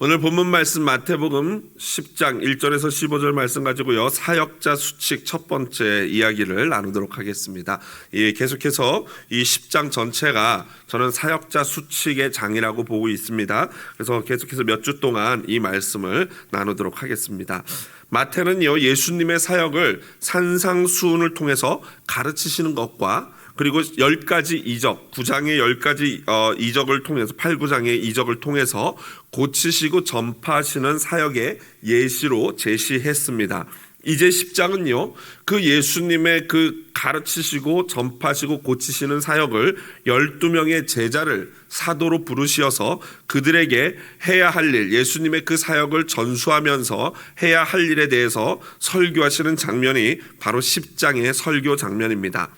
오늘 본문 말씀 마태복음 10장 1절에서 15절 말씀 가지고요, 사역자 수칙 첫 번째 이야기를 나누도록 하겠습니다. 계속해서 이 10장 전체가 저는 사역자 수칙의 장이라고 보고 있습니다. 그래서 계속해서 몇 주 동안 이 말씀을 나누도록 하겠습니다. 마태는요, 예수님의 사역을 산상수훈을 통해서 가르치시는 것과 그리고 10가지 이적, 9장의 10가지 이적을 통해서 8, 9장의 이적을 통해서 고치시고 전파하시는 사역의 예시로 제시했습니다. 이제 10장은요, 그 예수님의 그 가르치시고 전파하시고 고치시는 사역을 12명의 제자를 사도로 부르시어서 그들에게 해야 할 일, 예수님의 그 사역을 전수하면서 해야 할 일에 대해서 설교하시는 장면이 바로 10장의 설교 장면입니다.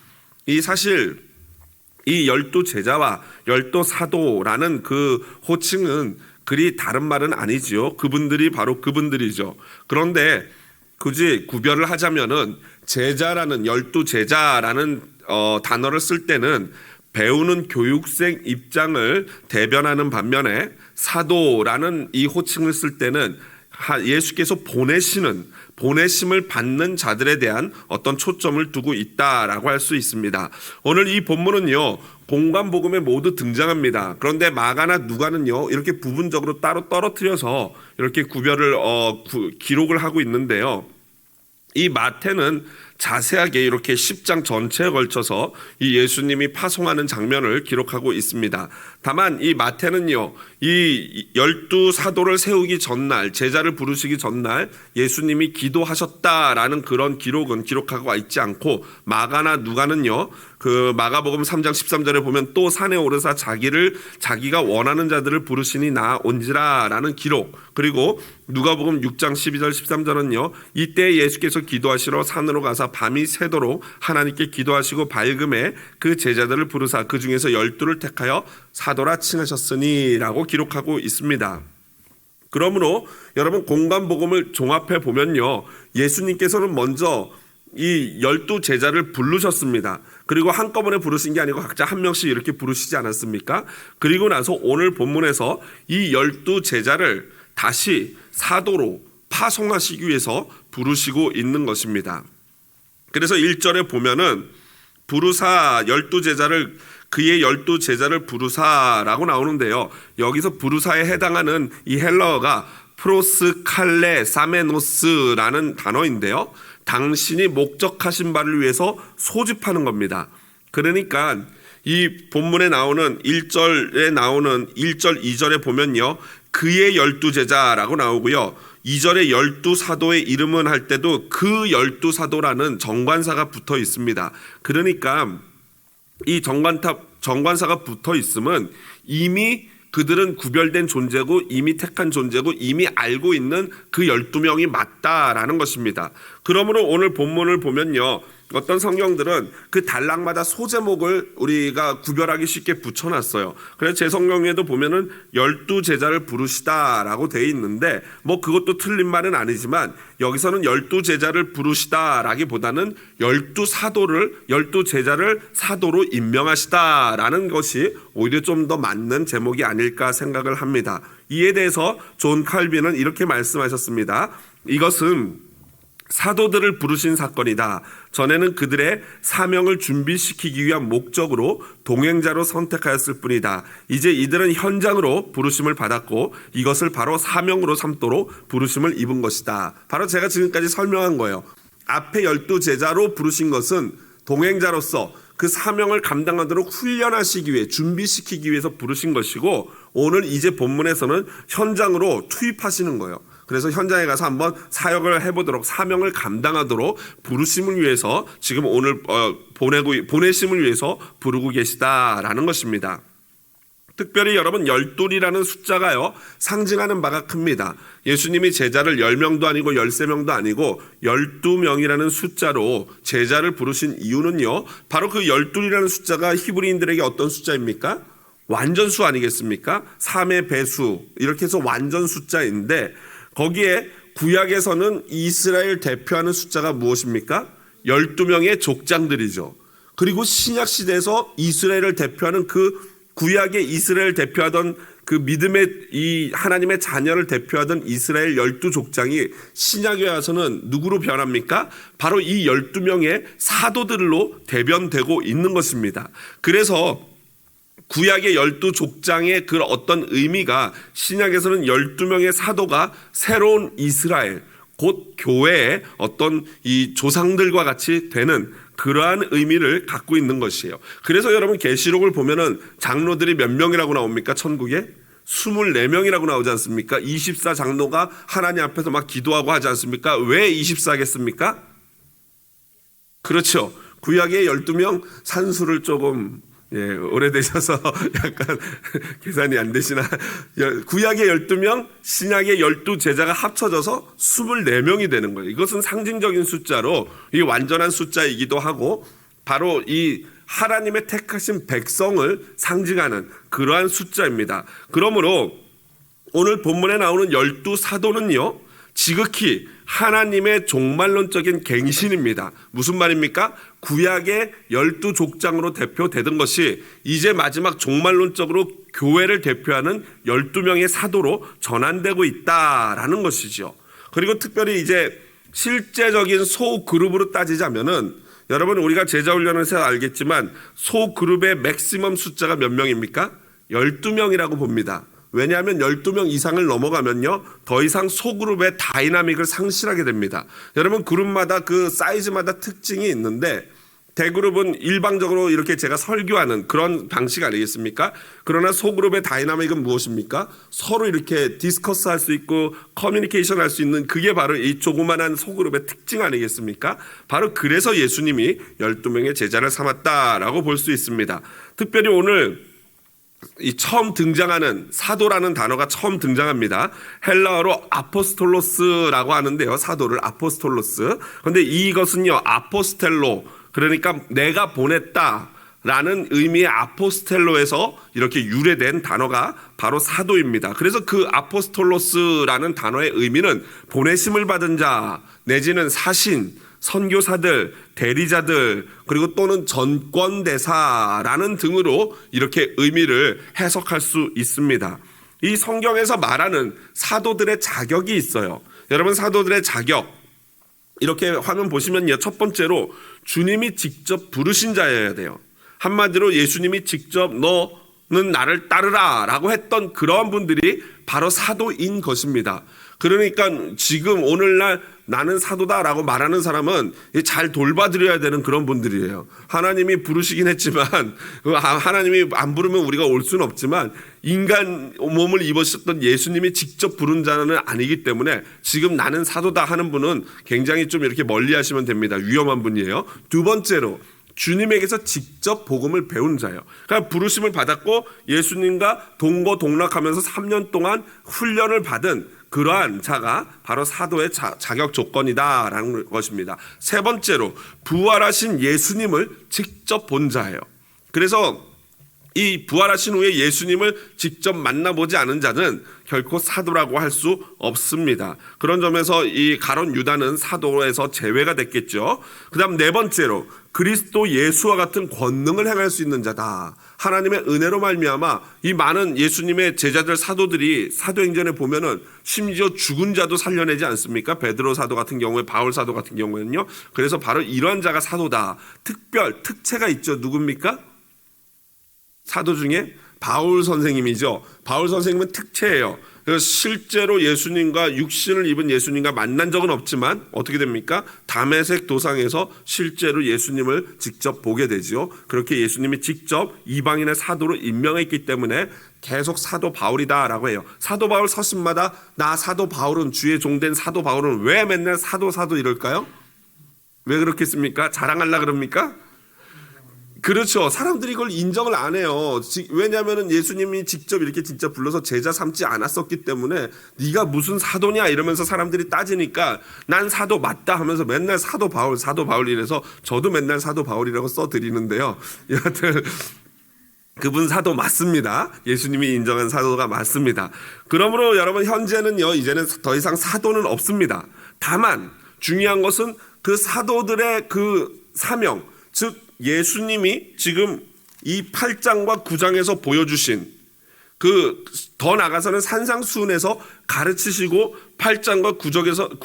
사실 이 12제자와 12사도라는 그 호칭은 그리 다른 말은 아니지요. 그분들이 바로 그분들이죠. 그런데 굳이 구별을 하자면은 제자라는 12제자라는 단어를 쓸 때는 배우는 교육생 입장을 대변하는 반면에 사도라는 이 호칭을 쓸 때는 예수께서 보내심을 받는 자들에 대한 어떤 초점을 두고 있다라고 할 수 있습니다. 오늘 이 본문은요, 공관복음에 모두 등장합니다. 그런데 마가나 누가는요, 이렇게 부분적으로 따로 떨어뜨려서 이렇게 구별을 기록을 하고 있는데요, 이 마태는 자세하게 이렇게 10장 전체에 걸쳐서 이 예수님이 파송하는 장면을 기록하고 있습니다. 다만 이 마태는요, 이 12사도를 세우기 전날, 제자를 부르시기 전날 예수님이 기도하셨다라는 그런 기록은 기록하고 있지 않고, 마가나 누가는요, 그 마가복음 3장 13절에 보면 또 산에 오르사 자기가 원하는 자들을 부르시니 나온지라 라는 기록, 그리고 누가복음 6장 12절 13절은요, 이때 예수께서 기도하시러 산으로 가사 밤이 새도록 하나님께 기도하시고 밝음에 그 제자들을 부르사 그 중에서 12를 택하여 사도라 칭하셨으니 라고 기록하고 있습니다. 그러므로 여러분, 공관복음을 종합해 보면요, 예수님께서는 먼저 이 12제자를 부르셨습니다. 그리고 한꺼번에 부르신 게 아니고 각자 한 명씩 이렇게 부르시지 않았습니까? 그리고 나서 오늘 본문에서 이 12제자를 다시 사도로 파송하시기 위해서 부르시고 있는 것입니다. 그래서 1절에 보면은 부르사 12제자를, 그의 12제자를 부르사라고 나오는데요, 여기서 부르사에 해당하는 이 헬라어가 프로스칼레 사메노스라는 단어인데요, 당신이 목적하신 바를 위해서 소집하는 겁니다. 그러니까 이 본문에 나오는 1절에 나오는 1절 2절에 보면요, 그의 12제자라고 나오고요, 2절에 12사도의 이름은 할 때도 그 12사도라는 정관사가 붙어 있습니다. 그러니까 이 정관사가 붙어 있으면 이미 그들은 구별된 존재고 이미 택한 존재고 이미 알고 있는 그 12명이 맞다라는 것입니다. 그러므로 오늘 본문을 보면요, 어떤 성경들은 그 단락마다 소제목을 우리가 구별하기 쉽게 붙여놨어요. 그래서 제 성경에도 보면은 12제자를 부르시다라고 되어 있는데, 뭐 그것도 틀린 말은 아니지만 여기서는 12제자를 부르시다라기보다는 12제자를 사도로 임명하시다라는 것이 오히려 좀 더 맞는 제목이 아닐까 생각을 합니다. 이에 대해서 존 칼빈은 이렇게 말씀하셨습니다. 이것은 사도들을 부르신 사건이다. 전에는 그들의 사명을 준비시키기 위한 목적으로 동행자로 선택하였을 뿐이다. 이제 이들은 현장으로 부르심을 받았고 이것을 바로 사명으로 삼도록 부르심을 입은 것이다. 바로 제가 지금까지 설명한 거예요. 앞에 12제자로 부르신 것은 동행자로서 그 사명을 감당하도록 훈련하시기 위해, 준비시키기 위해서 부르신 것이고, 오늘 이제 본문에서는 현장으로 투입하시는 거예요. 그래서 현장에 가서 한번 사역을 해보도록, 사명을 감당하도록 부르심을 위해서 지금 오늘 보내심을 위해서 부르고 계시다라는 것입니다. 특별히 여러분, 12이라는 숫자가요, 상징하는 바가 큽니다. 예수님이 제자를 10명도 아니고 13명도 아니고 12명이라는 숫자로 제자를 부르신 이유는요, 바로 그 12이라는 숫자가 히브리인들에게 어떤 숫자입니까? 완전수 아니겠습니까? 3의 배수, 이렇게 해서 완전 숫자인데, 거기에 구약에서는 이스라엘 대표하는 숫자가 무엇입니까? 12명의 족장들이죠. 그리고 신약 시대에서 이스라엘을 대표하는 그 구약의 이스라엘 대표하던 그 믿음의 이 하나님의 자녀를 대표하던 이스라엘 12족장이 신약에 와서는 누구로 변합니까? 바로 이 12명의 사도들로 대변되고 있는 것입니다. 그래서 구약의 12족장의 그 어떤 의미가 신약에서는 12명의 사도가 새로운 이스라엘, 곧 교회의 어떤 이 조상들과 같이 되는 그러한 의미를 갖고 있는 것이에요. 그래서 여러분 계시록을 보면은 장로들이 몇 명이라고 나옵니까? 천국에 24명이라고 나오지 않습니까? 24 장로가 하나님 앞에서 막 기도하고 하지 않습니까? 왜 24겠습니까? 그렇죠. 구약의 12명 산수를 조금 오래되셔서 약간 계산이 안 되시나. 구약의 12명, 신약의 12제자가 합쳐져서 24명이 되는 거예요. 이것은 상징적인 숫자로 이 완전한 숫자이기도 하고 바로 이 하나님의 택하신 백성을 상징하는 그러한 숫자입니다. 그러므로 오늘 본문에 나오는 12사도는요, 지극히 하나님의 종말론적인 갱신입니다. 무슨 말입니까? 구약의 12족장으로 대표되던 것이 이제 마지막 종말론적으로 교회를 대표하는 12명의 사도로 전환되고 있다라는 것이죠. 그리고 특별히 이제 실제적인 소그룹으로 따지자면은 여러분 우리가 제자훈련에서 알겠지만 소그룹의 맥시멈 숫자가 몇 명입니까? 12명이라고 봅니다. 왜냐하면 12명 이상을 넘어가면요 더 이상 소그룹의 다이나믹을 상실하게 됩니다. 여러분 그룹마다 그 사이즈마다 특징이 있는데 대그룹은 일방적으로 이렇게 제가 설교하는 그런 방식 아니겠습니까? 그러나 소그룹의 다이나믹은 무엇입니까? 서로 이렇게 디스커스 할 수 있고 커뮤니케이션 할 수 있는 그게 바로 이 조그만한 소그룹의 특징 아니겠습니까? 바로 그래서 예수님이 12명의 제자를 삼았다라고 볼 수 있습니다. 특별히 오늘 이 처음 등장하는 사도라는 단어가 처음 등장합니다. 헬라어로 아포스톨로스라고 하는데요. 사도를 아포스톨로스. 그런데 이것은요. 아포스텔로 그러니까 내가 보냈다라는 의미의 아포스텔로에서 이렇게 유래된 단어가 바로 사도입니다. 그래서 그 아포스톨로스라는 단어의 의미는 보내심을 받은 자 내지는 사신 선교사들, 대리자들, 그리고 또는 전권대사라는 등으로 이렇게 의미를 해석할 수 있습니다. 이 성경에서 말하는 사도들의 자격이 있어요. 여러분 사도들의 자격 이렇게 화면 보시면요. 첫 번째로 주님이 직접 부르신 자여야 돼요. 한마디로 예수님이 직접 너는 나를 따르라 라고 했던 그런 분들이 바로 사도인 것입니다. 그러니까 지금 오늘날 나는 사도다라고 말하는 사람은 잘 돌봐드려야 되는 그런 분들이에요. 하나님이 부르시긴 했지만 하나님이 안 부르면 우리가 올 수는 없지만 인간 몸을 입으셨던 예수님이 직접 부른 자는 아니기 때문에 지금 나는 사도다 하는 분은 굉장히 좀 이렇게 멀리 하시면 됩니다. 위험한 분이에요. 두 번째로 주님에게서 직접 복음을 배운 자예요. 그러니까 부르심을 받았고 예수님과 동거동락하면서 3년 동안 훈련을 받은 그러한 자가 바로 사도의 자격 조건이다라는 것입니다. 세 번째로 부활하신 예수님을 직접 본 자예요. 그래서 이 부활하신 후에 예수님을 직접 만나보지 않은 자는 결코 사도라고 할 수 없습니다. 그런 점에서 이 가룟 유다는 사도에서 제외가 됐겠죠. 그 다음 네 번째로 그리스도 예수와 같은 권능을 행할 수 있는 자다. 하나님의 은혜로 말미암아 이 많은 예수님의 제자들 사도들이 사도행전에 보면은 심지어 죽은 자도 살려내지 않습니까? 베드로 사도 같은 경우에 바울 사도 같은 경우에는요. 그래서 바로 이러한 자가 사도다. 특체가 있죠. 누굽니까? 사도 중에 바울 선생님이죠. 바울 선생님은 특체예요. 그래서 실제로 예수님과 육신을 입은 예수님과 만난 적은 없지만 어떻게 됩니까? 다메섹 도상에서 실제로 예수님을 직접 보게 되죠. 그렇게 예수님이 직접 이방인의 사도로 임명했기 때문에 계속 사도 바울이다라고 해요. 사도 바울 서신마다 나 사도 바울은 주의 종된 사도 바울은 왜 맨날 사도 이럴까요? 왜 그렇겠습니까? 자랑하려고 그럽니까? 그렇죠. 사람들이 이걸 인정을 안 해요. 왜냐하면 예수님이 직접 이렇게 진짜 불러서 제자 삼지 않았었기 때문에 네가 무슨 사도냐 이러면서 사람들이 따지니까 난 사도 맞다 하면서 맨날 사도 바울 이래서 저도 맨날 사도 바울이라고 써드리는데요. 여하튼 그분 사도 맞습니다. 예수님이 인정한 사도가 맞습니다. 그러므로 여러분 현재는요 이제는 더 이상 사도는 없습니다. 다만 중요한 것은 그 사도들의 그 사명 즉 예수님이 지금 이 8장과 9장에서 보여주신 더 나가서는 산상수훈에서 가르치시고 8장과 9장에서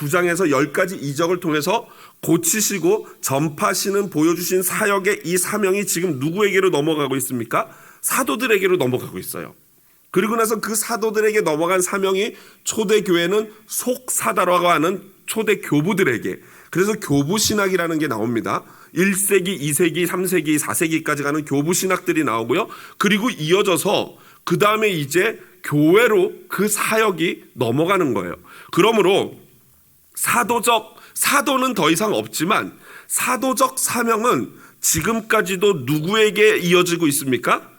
10가지 이적을 통해서 고치시고 전파하시는 보여주신 사역의 이 사명이 지금 누구에게로 넘어가고 있습니까? 사도들에게로 넘어가고 있어요. 그리고 나서 그 사도들에게 넘어간 사명이 초대교회는 속사다라고 하는 초대 교부들에게, 그래서 교부신학이라는 게 나옵니다. 1세기, 2세기, 3세기, 4세기까지 가는 교부신학들이 나오고요. 그리고 이어져서 그 다음에 이제 교회로 그 사역이 넘어가는 거예요. 그러므로 사도는 더 이상 없지만 사도적 사명은 지금까지도 누구에게 이어지고 있습니까?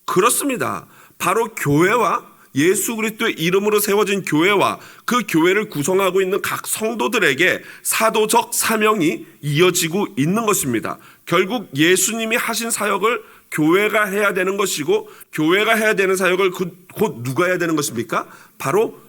그렇습니다. 바로 교회와 예수 그리스도의 이름으로 세워진 교회와 그 교회를 구성하고 있는 각 성도들에게 사도적 사명이 이어지고 있는 것입니다. 결국 예수님이 하신 사역을 교회가 해야 되는 것이고, 교회가 해야 되는 사역을 곧 누가 해야 되는 것입니까? 바로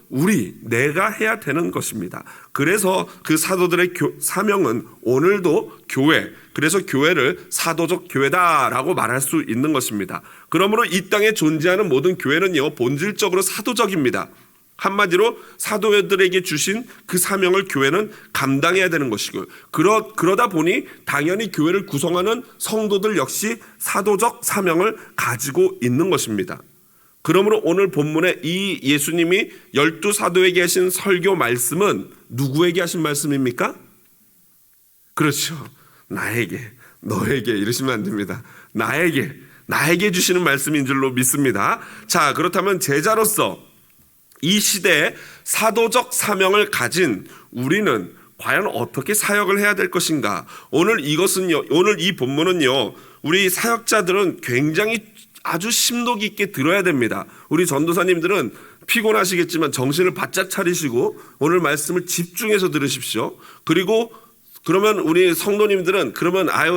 내가 해야 되는 것입니다. 그래서 그 사도들의 사명은 오늘도 교회, 그래서 교회를 사도적 교회다라고 말할 수 있는 것입니다. 그러므로 이 땅에 존재하는 모든 교회는요, 본질적으로 사도적입니다. 한마디로 사도들에게 주신 그 사명을 교회는 감당해야 되는 것이고, 그러다 보니 당연히 교회를 구성하는 성도들 역시 사도적 사명을 가지고 있는 것입니다. 그러므로 오늘 본문에 이 예수님이 12사도에게 하신 설교 말씀은 누구에게 하신 말씀입니까? 그렇죠. 나에게, 너에게 이러시면 안 됩니다. 나에게 주시는 말씀인 줄로 믿습니다. 자, 그렇다면 제자로서 이 시대에 사도적 사명을 가진 우리는 과연 어떻게 사역을 해야 될 것인가? 오늘 이 본문은요, 우리 사역자들은 굉장히 아주 심도 깊게 들어야 됩니다. 우리 전도사님들은 피곤하시겠지만 정신을 바짝 차리시고 오늘 말씀을 집중해서 들으십시오. 그리고 그러면 우리 성도님들은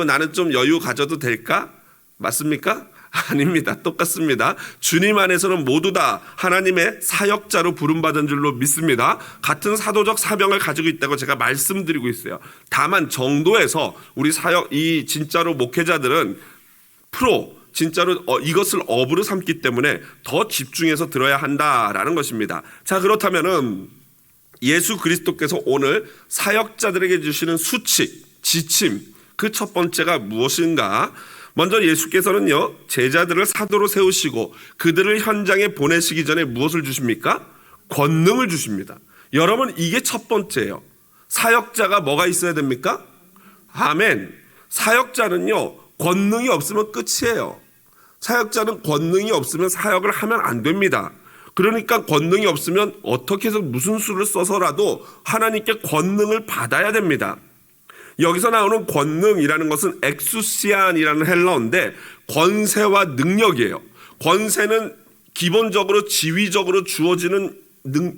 나는 좀 여유 가져도 될까? 맞습니까? 아닙니다. 똑같습니다. 주님 안에서는 모두 다 하나님의 사역자로 부름받은 줄로 믿습니다. 같은 사도적 사명을 가지고 있다고 제가 말씀드리고 있어요. 다만 정도에서 우리 이 진짜로 목회자들은 진짜로 이것을 업으로 삼기 때문에 더 집중해서 들어야 한다라는 것입니다. 자, 그렇다면은 예수 그리스도께서 오늘 사역자들에게 주시는 수칙, 지침, 그 첫 번째가 무엇인가? 먼저 예수께서는요, 제자들을 사도로 세우시고 그들을 현장에 보내시기 전에 무엇을 주십니까? 권능을 주십니다. 여러분, 이게 첫 번째예요. 사역자가 뭐가 있어야 됩니까? 아멘. 사역자는요, 권능이 없으면 끝이에요. 사역자는 권능이 없으면 사역을 하면 안 됩니다. 그러니까 권능이 없으면 어떻게 해서 무슨 수를 써서라도 하나님께 권능을 받아야 됩니다. 여기서 나오는 권능이라는 것은 엑수시안이라는 헬라어인데 권세와 능력이에요. 권세는 기본적으로 지위적으로 주어지는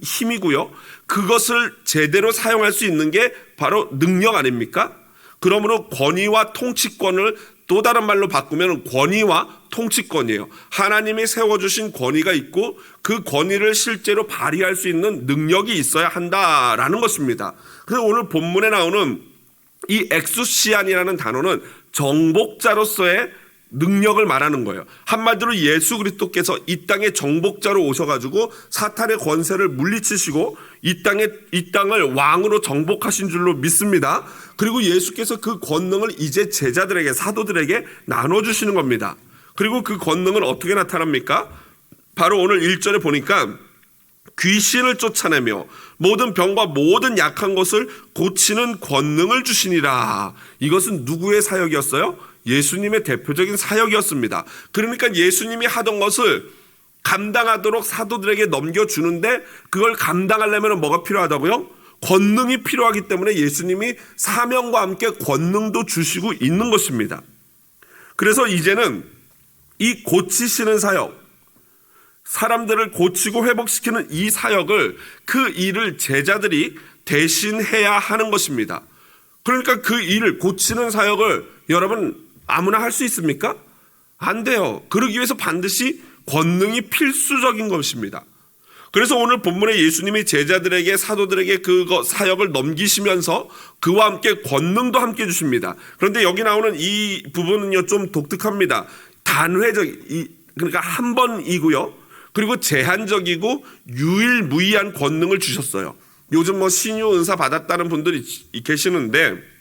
힘이고요. 그것을 제대로 사용할 수 있는 게 바로 능력 아닙니까? 그러므로 권위와 통치권을 또 다른 말로 바꾸면 권위와 통치권이에요. 하나님이 세워주신 권위가 있고 그 권위를 실제로 발휘할 수 있는 능력이 있어야 한다라는 것입니다. 그래서 오늘 본문에 나오는 이 엑수시안이라는 단어는 정복자로서의 능력을 말하는 거예요. 한마디로 예수 그리스도께서 이 땅에 정복자로 오셔가지고 사탄의 권세를 물리치시고 이 땅을 왕으로 정복하신 줄로 믿습니다. 그리고 예수께서 그 권능을 이제 제자들에게, 사도들에게 나눠주시는 겁니다. 그리고 그 권능은 어떻게 나타납니까? 바로 오늘 1절에 보니까 귀신을 쫓아내며 모든 병과 모든 약한 것을 고치는 권능을 주시니라. 이것은 누구의 사역이었어요? 예수님의 대표적인 사역이었습니다. 그러니까 예수님이 하던 것을 감당하도록 사도들에게 넘겨주는데 그걸 감당하려면 뭐가 필요하다고요? 권능이 필요하기 때문에 예수님이 사명과 함께 권능도 주시고 있는 것입니다. 그래서 이제는 이 고치시는 사역, 사람들을 고치고 회복시키는 이 사역을, 그 일을 제자들이 대신해야 하는 것입니다. 그러니까 그 일을, 고치는 사역을 여러분 아무나 할 수 있습니까? 안 돼요. 그러기 위해서 반드시 권능이 필수적인 것입니다. 그래서 오늘 본문에 예수님이 제자들에게, 사도들에게 그 사역을 넘기시면서 그와 함께 권능도 함께 주십니다. 그런데 여기 나오는 이 부분은요, 좀 독특합니다. 그러니까 한 번이고요. 그리고 제한적이고 유일무이한 권능을 주셨어요. 요즘 뭐 신유 은사 받았다는 분들이 계시는데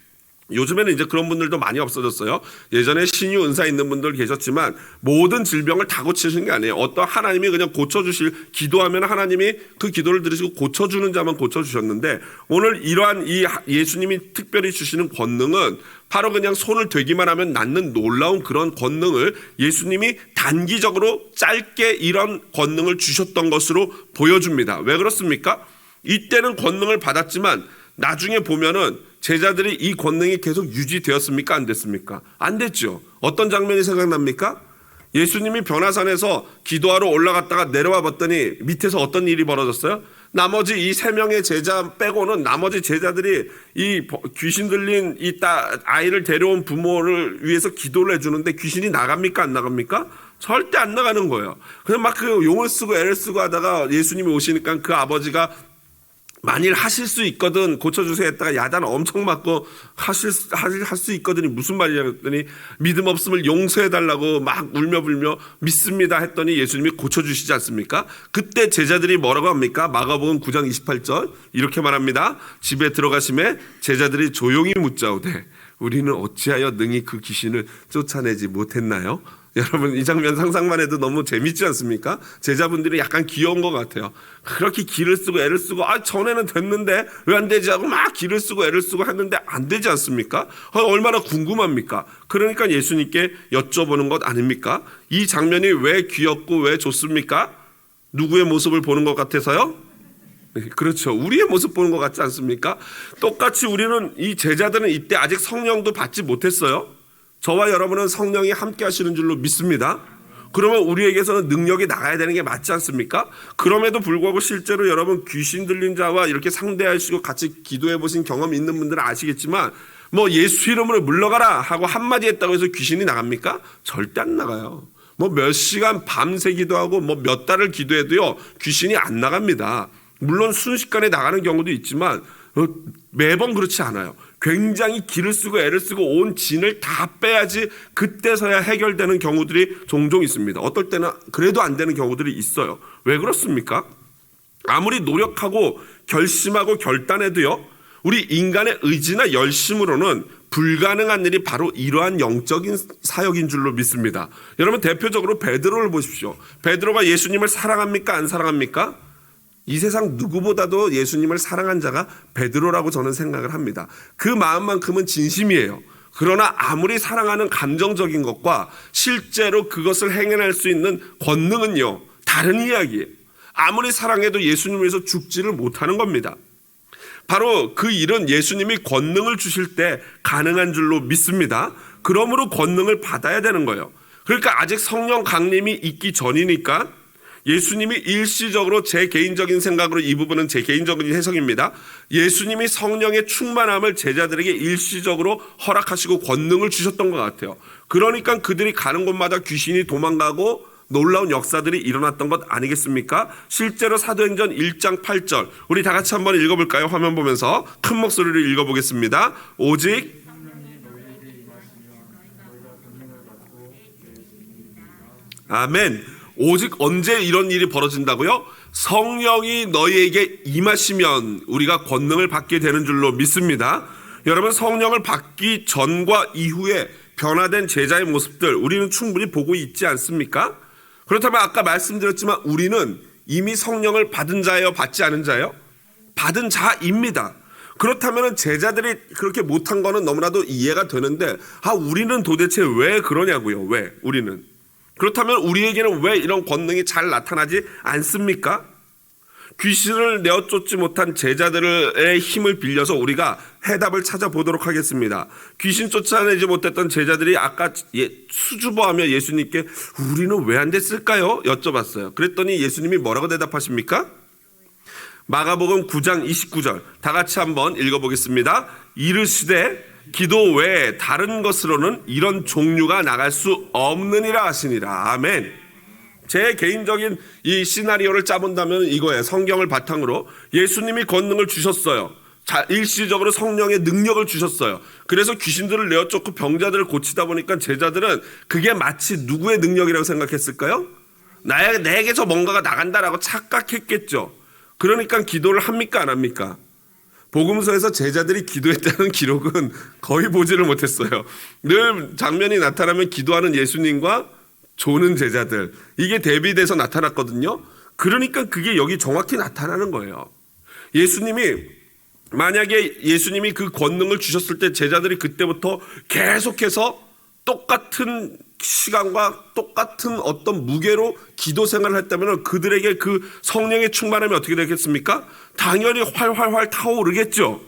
요즘에는 이제 그런 분들도 많이 없어졌어요. 예전에 신유 은사 있는 분들 계셨지만 모든 질병을 다 고치시는 게 아니에요. 어떤 하나님이 그냥 고쳐주실, 기도하면 하나님이 그 기도를 들으시고 고쳐주는 자만 고쳐주셨는데, 오늘 이러한 이 예수님이 특별히 주시는 권능은 바로 그냥 손을 대기만 하면 낫는 놀라운 그런 권능을 예수님이 단기적으로 짧게 이런 권능을 주셨던 것으로 보여줍니다. 왜 그렇습니까? 이때는 권능을 받았지만 나중에 보면은 제자들이 이 권능이 계속 유지되었습니까? 안 됐습니까? 안 됐죠. 어떤 장면이 생각납니까? 예수님이 변화산에서 기도하러 올라갔다가 내려와 봤더니 밑에서 어떤 일이 벌어졌어요? 나머지 이 3명의 제자 빼고는 나머지 제자들이 이 귀신 들린 이 아이를 데려온 부모를 위해서 기도를 해주는데 귀신이 나갑니까? 안 나갑니까? 절대 안 나가는 거예요. 그냥 막 그 용을 쓰고 애를 쓰고 하다가 예수님이 오시니까 그 아버지가 만일 하실 수 있거든 고쳐주세요 했다가 야단 엄청 맞고 할 수 있거든이 무슨 말이냐 했더니 믿음 없음을 용서해달라고 막 울며불며 믿습니다 했더니 예수님이 고쳐주시지 않습니까? 그때 제자들이 뭐라고 합니까? 마가복음 9장 28절 이렇게 말합니다. 집에 들어가심에 제자들이 조용히 묻자오되 우리는 어찌하여 능히 그 귀신을 쫓아내지 못했나요? 여러분 이 장면 상상만 해도 너무 재밌지 않습니까? 제자분들이 약간 귀여운 것 같아요. 그렇게 기를 쓰고 애를 쓰고 전에는 됐는데 왜 안 되지 하고 막 기를 쓰고 애를 쓰고 했는데 안 되지 않습니까? 얼마나 궁금합니까? 그러니까 예수님께 여쭤보는 것 아닙니까? 이 장면이 왜 귀엽고 왜 좋습니까? 누구의 모습을 보는 것 같아서요? 그렇죠. 우리의 모습 보는 것 같지 않습니까? 똑같이 우리는 이 제자들은 이때 아직 성령도 받지 못했어요. 저와 여러분은 성령이 함께 하시는 줄로 믿습니다. 그러면 우리에게서는 능력이 나가야 되는 게 맞지 않습니까? 그럼에도 불구하고 실제로 여러분 귀신 들린 자와 이렇게 상대하시고 같이 기도해 보신 경험이 있는 분들은 아시겠지만 뭐 예수 이름으로 물러가라 하고 한마디 했다고 해서 귀신이 나갑니까? 절대 안 나가요. 뭐 몇 시간 밤새 기도하고 뭐 몇 달을 기도해도요 귀신이 안 나갑니다. 물론 순식간에 나가는 경우도 있지만 매번 그렇지 않아요. 굉장히 기를 쓰고 애를 쓰고 온 진을 다 빼야지 그때서야 해결되는 경우들이 종종 있습니다. 어떨 때는 그래도 안 되는 경우들이 있어요. 왜 그렇습니까? 아무리 노력하고 결심하고 결단해도요 우리 인간의 의지나 열심으로는 불가능한 일이 바로 이러한 영적인 사역인 줄로 믿습니다. 여러분 대표적으로 베드로를 보십시오. 베드로가 예수님을 사랑합니까? 안 사랑합니까? 이 세상 누구보다도 예수님을 사랑한 자가 베드로라고 저는 생각을 합니다. 그 마음만큼은 진심이에요. 그러나 아무리 사랑하는 감정적인 것과 실제로 그것을 행해낼 수 있는 권능은요 다른 이야기예요. 아무리 사랑해도 예수님을 위해서 죽지를 못하는 겁니다. 바로 그 일은 예수님이 권능을 주실 때 가능한 줄로 믿습니다. 그러므로 권능을 받아야 되는 거예요. 그러니까 아직 성령 강림이 있기 전이니까 예수님이 일시적으로 제 개인적인 생각으로 이 부분은 제 개인적인 해석입니다. 예수님이 성령의 충만함을 제자들에게 일시적으로 허락하시고 권능을 주셨던 것 같아요. 그러니까 그들이 가는 곳마다 귀신이 도망가고 놀라운 역사들이 일어났던 것 아니겠습니까? 실제로 사도행전 1장 8절 우리 다 같이 한번 읽어볼까요? 화면 보면서 큰 목소리로 읽어보겠습니다. 오직 아멘. 오직 언제 이런 일이 벌어진다고요? 성령이 너희에게 임하시면 우리가 권능을 받게 되는 줄로 믿습니다. 여러분 성령을 받기 전과 이후에 변화된 제자의 모습들 우리는 충분히 보고 있지 않습니까? 그렇다면 아까 말씀드렸지만 우리는 이미 성령을 받은 자예요? 받지 않은 자예요? 받은 자입니다. 그렇다면 제자들이 그렇게 못한 거는 너무나도 이해가 되는데 우리는 도대체 왜 그러냐고요? 왜 우리는? 그렇다면 우리에게는 왜 이런 권능이 잘 나타나지 않습니까? 귀신을 내어쫓지 못한 제자들의 힘을 빌려서 우리가 해답을 찾아보도록 하겠습니다. 귀신 쫓아내지 못했던 제자들이 아까 수줍어하며 예수님께 우리는 왜 안 됐을까요? 여쭤봤어요. 그랬더니 예수님이 뭐라고 대답하십니까? 마가복음 9장 29절 다 같이 한번 읽어보겠습니다. 이르시되 기도 외에 다른 것으로는 이런 종류가 나갈 수 없느니라 하시니라. 아멘. 제 개인적인 이 시나리오를 짜본다면 이거예요. 성경을 바탕으로 예수님이 권능을 주셨어요. 일시적으로 성령의 능력을 주셨어요. 그래서 귀신들을 내어쫓고 병자들을 고치다 보니까 제자들은 그게 마치 누구의 능력이라고 생각했을까요? 내게서 뭔가가 나간다라고 착각했겠죠. 그러니까 기도를 합니까 안 합니까? 복음서에서 제자들이 기도했다는 기록은 거의 보지를 못했어요. 늘 장면이 나타나면 기도하는 예수님과 조는 제자들, 이게 대비돼서 나타났거든요. 그러니까 그게 여기 정확히 나타나는 거예요. 만약에 예수님이 그 권능을 주셨을 때 제자들이 그때부터 계속해서 똑같은 시간과 똑같은 어떤 무게로 기도 생활을 했다면 그들에게 그 성령의 충만함이 어떻게 되겠습니까? 당연히 활활활 타오르겠죠.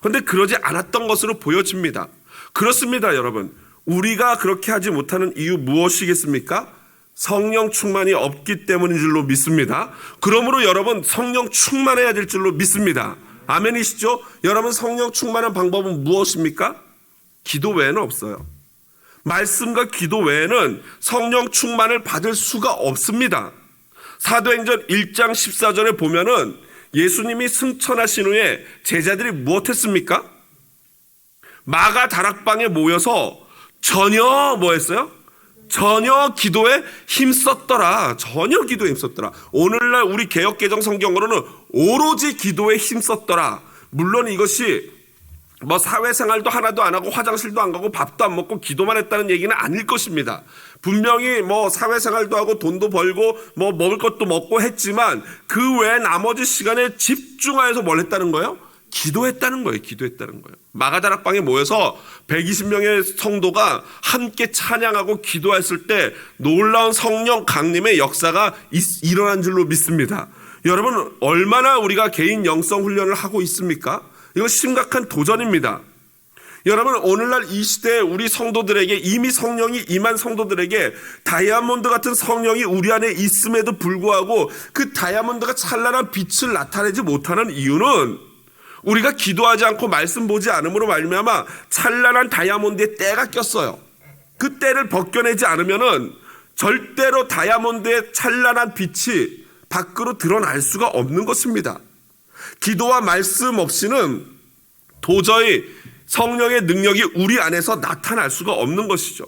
그런데 그러지 않았던 것으로 보여집니다. 그렇습니다, 여러분. 우리가 그렇게 하지 못하는 이유 무엇이겠습니까? 성령 충만이 없기 때문인 줄로 믿습니다. 그러므로 여러분 성령 충만해야 될 줄로 믿습니다. 아멘이시죠? 여러분 성령 충만한 방법은 무엇입니까? 기도 외에는 없어요. 말씀과 기도 외에는 성령 충만을 받을 수가 없습니다. 사도행전 1장 14절에 보면은 예수님이 승천하신 후에 제자들이 무엇했습니까? 마가 다락방에 모여서 전혀 뭐했어요? 전혀 기도에 힘썼더라. 전혀 기도에 힘썼더라. 오늘날 우리 개역개정 성경으로는 오로지 기도에 힘썼더라. 물론 이것이 뭐 사회생활도 하나도 안 하고 화장실도 안 가고 밥도 안 먹고 기도만 했다는 얘기는 아닐 것입니다. 분명히 뭐 사회생활도 하고 돈도 벌고 뭐 먹을 것도 먹고 했지만 그 외에 나머지 시간에 집중하여서 뭘 했다는 거예요? 기도했다는 거예요. 기도했다는 거예요. 마가다락방에 모여서 120명의 성도가 함께 찬양하고 기도했을 때 놀라운 성령 강림의 역사가 일어난 줄로 믿습니다. 여러분 얼마나 우리가 개인 영성 훈련을 하고 있습니까? 이거 심각한 도전입니다. 여러분 오늘날 이 시대에 우리 성도들에게 이미 성령이 임한 성도들에게 다이아몬드 같은 성령이 우리 안에 있음에도 불구하고 그 다이아몬드가 찬란한 빛을 나타내지 못하는 이유는 우리가 기도하지 않고 말씀 보지 않음으로 말미암아 찬란한 다이아몬드에 때가 꼈어요. 그 때를 벗겨내지 않으면은 절대로 다이아몬드의 찬란한 빛이 밖으로 드러날 수가 없는 것입니다. 기도와 말씀 없이는 도저히 성령의 능력이 우리 안에서 나타날 수가 없는 것이죠.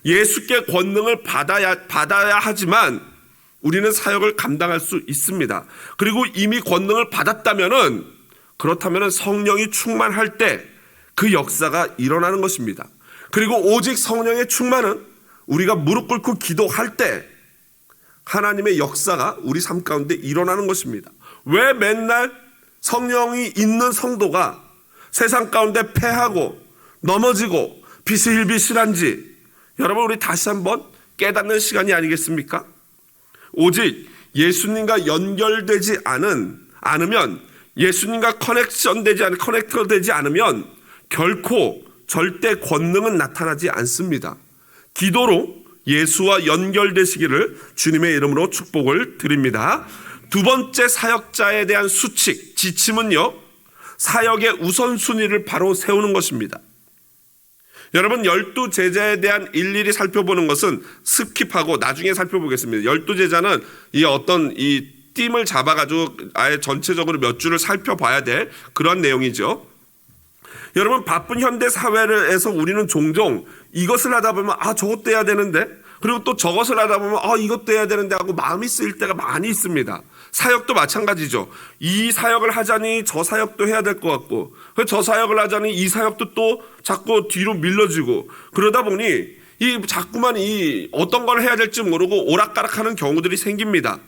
예수께 권능을 받아야 하지만 우리는 사역을 감당할 수 있습니다. 그리고 이미 권능을 받았다면은 그렇다면 성령이 충만할 때 그 역사가 일어나는 것입니다. 그리고 오직 성령의 충만은 우리가 무릎 꿇고 기도할 때 하나님의 역사가 우리 삶 가운데 일어나는 것입니다. 왜 맨날 성령이 있는 성도가 세상 가운데 패하고 넘어지고 비실비실한지 여러분 우리 다시 한번 깨닫는 시간이 아니겠습니까? 오직 예수님과 연결되지 않으면 예수님과 커넥터 되지 않으면 결코 절대 권능은 나타나지 않습니다. 기도로 예수와 연결되시기를 주님의 이름으로 축복을 드립니다. 두 번째 사역자에 대한 수칙, 지침은요, 사역의 우선순위를 바로 세우는 것입니다. 여러분 12제자에 대한 일일이 살펴보는 것은 스킵하고 나중에 살펴보겠습니다. 12제자는 이 띠을 잡아가지고 아예 전체적으로 몇 줄을 살펴봐야 될 그런 내용이죠. 여러분 바쁜 현대 사회에서 우리는 종종 이것을 하다 보면 저것도 해야 되는데 그리고 또 저것을 하다 보면 이것도 해야 되는데 하고 마음이 쓰일 때가 많이 있습니다. 사역도 마찬가지죠. 이 사역을 하자니 저 사역도 해야 될 것 같고 저 사역을 하자니 이 사역도 또 자꾸 뒤로 밀려지고 그러다 보니 자꾸만 어떤 걸 해야 될지 모르고 오락가락하는 경우들이 생깁니다.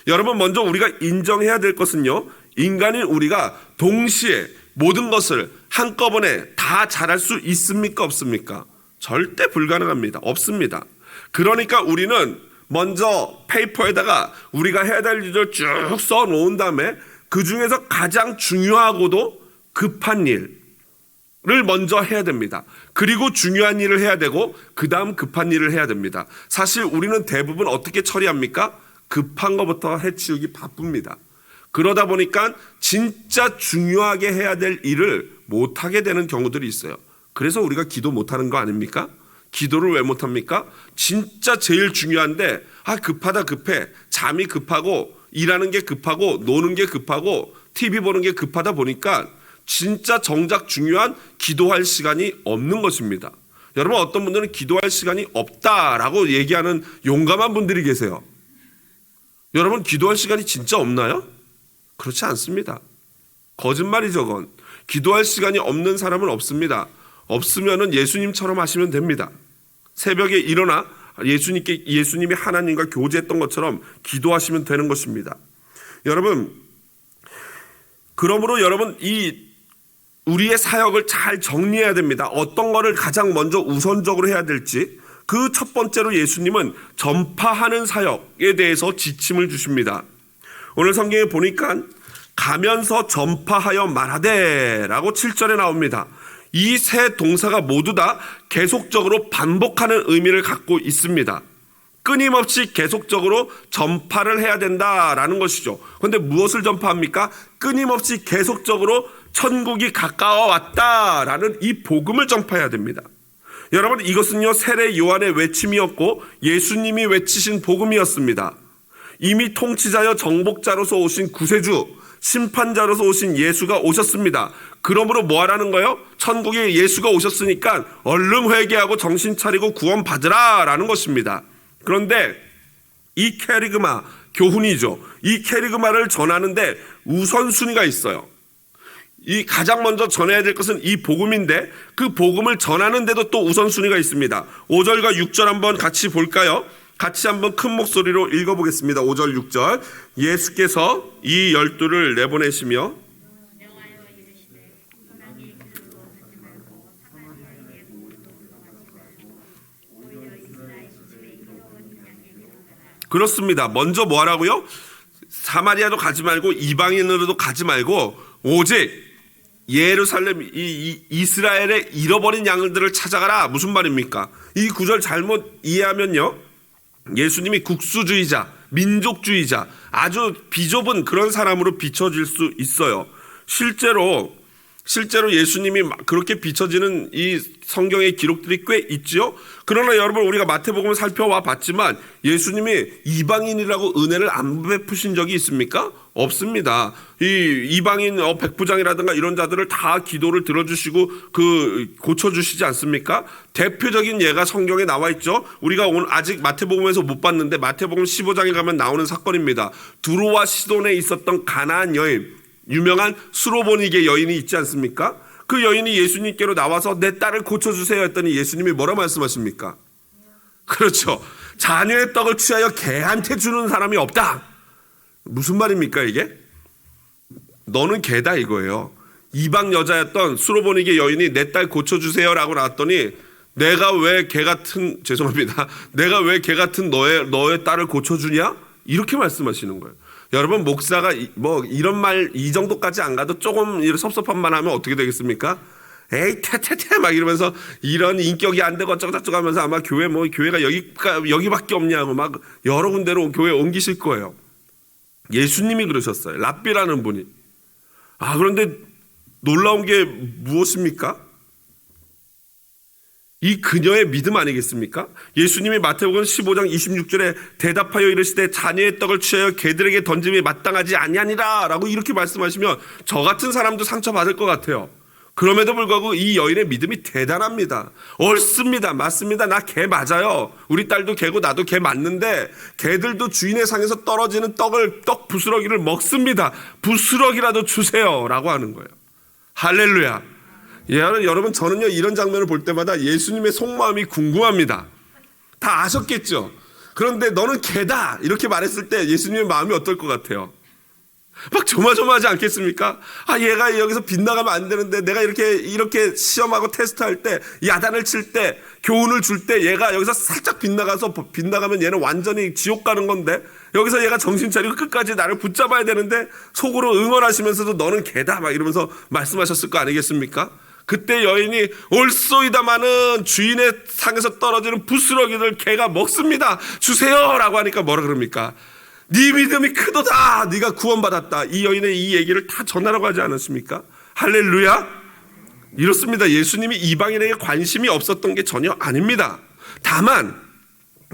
여러분 먼저 우리가 인정해야 될 것은요, 인간인 우리가 동시에 모든 것을 한꺼번에 다 잘할 수 있습니까 없습니까? 절대 불가능합니다. 없습니다. 그러니까 우리는 먼저 페이퍼에다가 우리가 해야 될 일을 쭉 써놓은 다음에 그 중에서 가장 중요하고도 급한 일을 먼저 해야 됩니다. 그리고 중요한 일을 해야 되고 그 다음 급한 일을 해야 됩니다. 사실 우리는 대부분 어떻게 처리합니까? 급한 것부터 해치우기 바쁩니다. 그러다 보니까 진짜 중요하게 해야 될 일을 못하게 되는 경우들이 있어요. 그래서 우리가 기도 못하는 거 아닙니까? 기도를 왜 못합니까? 진짜 제일 중요한데 급하다 급해. 잠이 급하고 일하는 게 급하고 노는 게 급하고 TV 보는 게 급하다 보니까 진짜 정작 중요한 기도할 시간이 없는 것입니다. 여러분 어떤 분들은 기도할 시간이 없다라고 얘기하는 용감한 분들이 계세요. 여러분, 기도할 시간이 진짜 없나요? 그렇지 않습니다. 거짓말이죠, 그건. 기도할 시간이 없는 사람은 없습니다. 없으면은 예수님처럼 하시면 됩니다. 새벽에 일어나 예수님이 하나님과 교제했던 것처럼 기도하시면 되는 것입니다. 여러분, 그러므로 여러분, 우리의 사역을 잘 정리해야 됩니다. 어떤 거를 가장 먼저 우선적으로 해야 될지. 그 첫 번째로 예수님은 전파하는 사역에 대해서 지침을 주십니다. 오늘 성경에 보니까 가면서 전파하여 말하되 라고 7절에 나옵니다. 이 세 동사가 모두 다 계속적으로 반복하는 의미를 갖고 있습니다. 끊임없이 계속적으로 전파를 해야 된다라는 것이죠. 그런데 무엇을 전파합니까? 끊임없이 계속적으로 천국이 가까워 왔다라는 이 복음을 전파해야 됩니다. 여러분, 이것은요, 세례 요한의 외침이었고 예수님이 외치신 복음이었습니다. 이미 통치자여 정복자로서 오신 구세주, 심판자로서 오신 예수가 오셨습니다. 그러므로 뭐 하라는 거예요? 천국에 예수가 오셨으니까 얼른 회개하고 정신 차리고 구원 받으라 라는 것입니다. 그런데 이 캐리그마, 교훈이죠. 이 캐리그마를 전하는데 우선순위가 있어요. 이 가장 먼저 전해야 될 것은 이 복음인데 그 복음을 전하는데도 또 우선순위가 있습니다. 5절과 6절 한번 같이 볼까요? 같이 한번 큰 목소리로 읽어보겠습니다. 5절 6절. 예수께서 이 12를 내보내시며 그렇습니다. 먼저 뭐 하라고요? 사마리아도 가지 말고 이방인으로도 가지 말고 오직 예루살렘 이스라엘의 잃어버린 양들을 찾아가라. 무슨 말입니까? 이 구절 잘못 이해하면요, 예수님이 국수주의자, 민족주의자, 아주 비좁은 그런 사람으로 비춰질 수 있어요. 실제로 예수님이 그렇게 비춰지는 이 성경의 기록들이 꽤 있죠. 그러나 여러분, 우리가 마태복음을 살펴와 봤지만 예수님이 이방인이라고 은혜를 안 베푸신 적이 있습니까? 없습니다. 이 이방인 백부장이라든가 이런 자들을 다 기도를 들어주시고 고쳐주시지 않습니까? 대표적인 예가 성경에 나와 있죠. 우리가 오늘 아직 마태복음에서 못 봤는데 마태복음 15장에 가면 나오는 사건입니다. 두로와 시돈에 있었던 가나안 여인, 유명한 수로보니게 여인이 있지 않습니까? 그 여인이 예수님께로 나와서 내 딸을 고쳐주세요 했더니 예수님이 뭐라 말씀하십니까? 그렇죠. 자녀의 떡을 취하여 개한테 주는 사람이 없다. 무슨 말입니까 이게? 너는 개다 이거예요. 이방 여자였던 수로보니게 여인이 내 딸 고쳐주세요 라고 나왔더니 내가 왜 개 같은 너의 딸을 고쳐주냐? 이렇게 말씀하시는 거예요. 여러분, 목사가 뭐 이런 말 이 정도까지 안 가도 조금 섭섭한 말 하면 어떻게 되겠습니까? 에이 태태태 막 이러면서 이런 인격이 안 되고 어쩌고저쩌고 하면서 아마 교회가 여기밖에 없냐고 막 여러 군데로 교회 옮기실 거예요. 예수님이 그러셨어요. 랍비라는 분이. 그런데 놀라운 게 무엇입니까? 이 그녀의 믿음 아니겠습니까? 예수님이 마태복음 15장 26절에 대답하여 이르시되 자녀의 떡을 취하여 개들에게 던짐이 마땅하지 아니하니라 라고 이렇게 말씀하시면 저 같은 사람도 상처받을 것 같아요. 그럼에도 불구하고 이 여인의 믿음이 대단합니다. 옳습니다. 맞습니다. 나 개 맞아요. 우리 딸도 개고 나도 개 맞는데 개들도 주인의 상에서 떨어지는 떡 부스러기를 먹습니다. 부스러기라도 주세요 라고 하는 거예요. 할렐루야. 여러분, 저는요 이런 장면을 볼 때마다 예수님의 속마음이 궁금합니다. 다 아셨겠죠? 그런데 너는 개다 이렇게 말했을 때 예수님의 마음이 어떨 것 같아요? 막 조마조마하지 않겠습니까? 얘가 여기서 빗나가면 안 되는데 내가 이렇게 시험하고 테스트할 때 야단을 칠 때 교훈을 줄 때 얘가 여기서 살짝 빗나가면 얘는 완전히 지옥 가는 건데 여기서 얘가 정신 차리고 끝까지 나를 붙잡아야 되는데 속으로 응원하시면서도 너는 개다 막 이러면서 말씀하셨을 거 아니겠습니까? 그때 여인이 옳소이다마는 주인의 상에서 떨어지는 부스러기를 개가 먹습니다. 주세요 라고 하니까 뭐라 그럽니까? 네 믿음이 크도다. 네가 구원받았다. 이 여인의 이 얘기를 다 전하라고 하지 않았습니까? 할렐루야. 이렇습니다. 예수님이 이방인에게 관심이 없었던 게 전혀 아닙니다. 다만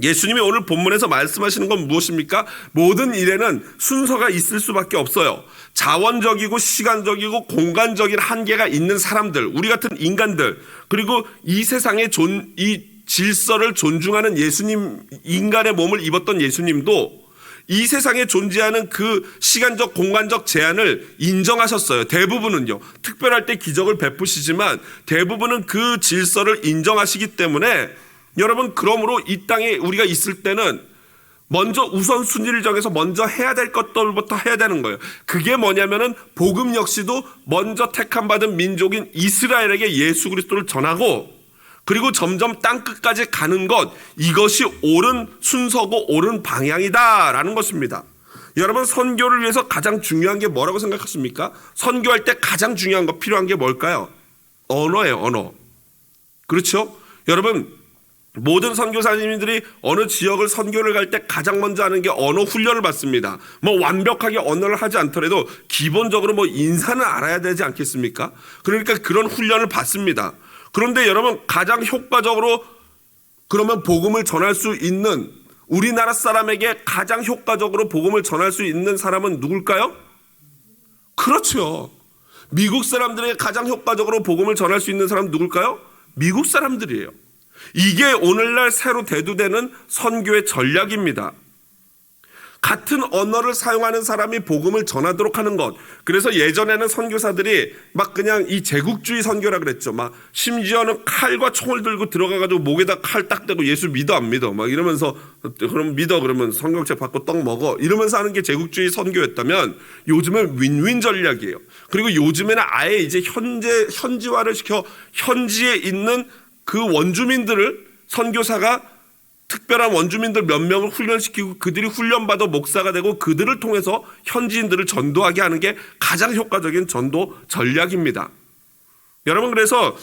예수님이 오늘 본문에서 말씀하시는 건 무엇입니까? 모든 일에는 순서가 있을 수밖에 없어요. 자원적이고 시간적이고 공간적인 한계가 있는 사람들, 우리 같은 인간들, 그리고 이 세상의 이 질서를 존중하는 예수님, 인간의 몸을 입었던 예수님도 이 세상에 존재하는 그 시간적 공간적 제한을 인정하셨어요. 대부분은요. 특별할 때 기적을 베푸시지만 대부분은 그 질서를 인정하시기 때문에 여러분, 그러므로 이 땅에 우리가 있을 때는 먼저 우선순위를 정해서 먼저 해야 될 것들부터 해야 되는 거예요. 그게 뭐냐면은 복음 역시도 먼저 택함 받은 민족인 이스라엘에게 예수 그리스도를 전하고, 그리고 점점 땅끝까지 가는 것, 이것이 옳은 순서고 옳은 방향이다라는 것입니다. 여러분, 선교를 위해서 가장 중요한 게 뭐라고 생각하십니까? 선교할 때 가장 중요한 거, 필요한 게 뭘까요? 언어예요. 언어. 그렇죠? 여러분, 모든 선교사님들이 어느 지역을 선교를 갈 때 가장 먼저 하는 게 언어 훈련을 받습니다. 뭐 완벽하게 언어를 하지 않더라도 기본적으로 뭐 인사는 알아야 되지 않겠습니까? 그러니까 그런 훈련을 받습니다. 그런데 여러분, 가장 효과적으로 그러면 복음을 전할 수 있는, 우리나라 사람에게 가장 효과적으로 복음을 전할 수 있는 사람은 누굴까요? 그렇죠. 미국 사람들에게 가장 효과적으로 복음을 전할 수 있는 사람은 누굴까요? 미국 사람들이에요. 이게 오늘날 새로 대두되는 선교의 전략입니다. 같은 언어를 사용하는 사람이 복음을 전하도록 하는 것. 그래서 예전에는 선교사들이 막 그냥 이 제국주의 선교라 그랬죠. 막 심지어는 칼과 총을 들고 들어가가지고 목에다 칼 딱 대고 예수 믿어 안 믿어 막 이러면서, 그럼 믿어 그러면 성경책 받고 떡 먹어 이러면서 하는 게 제국주의 선교였다면, 요즘은 윈윈 전략이에요. 그리고 요즘에는 아예 이제 현지화를 시켜 현지에 있는 그 원주민들을 선교사가 특별한 원주민들 몇 명을 훈련시키고 그들이 훈련받아 목사가 되고 그들을 통해서 현지인들을 전도하게 하는 게 가장 효과적인 전도 전략입니다. 여러분, 그래서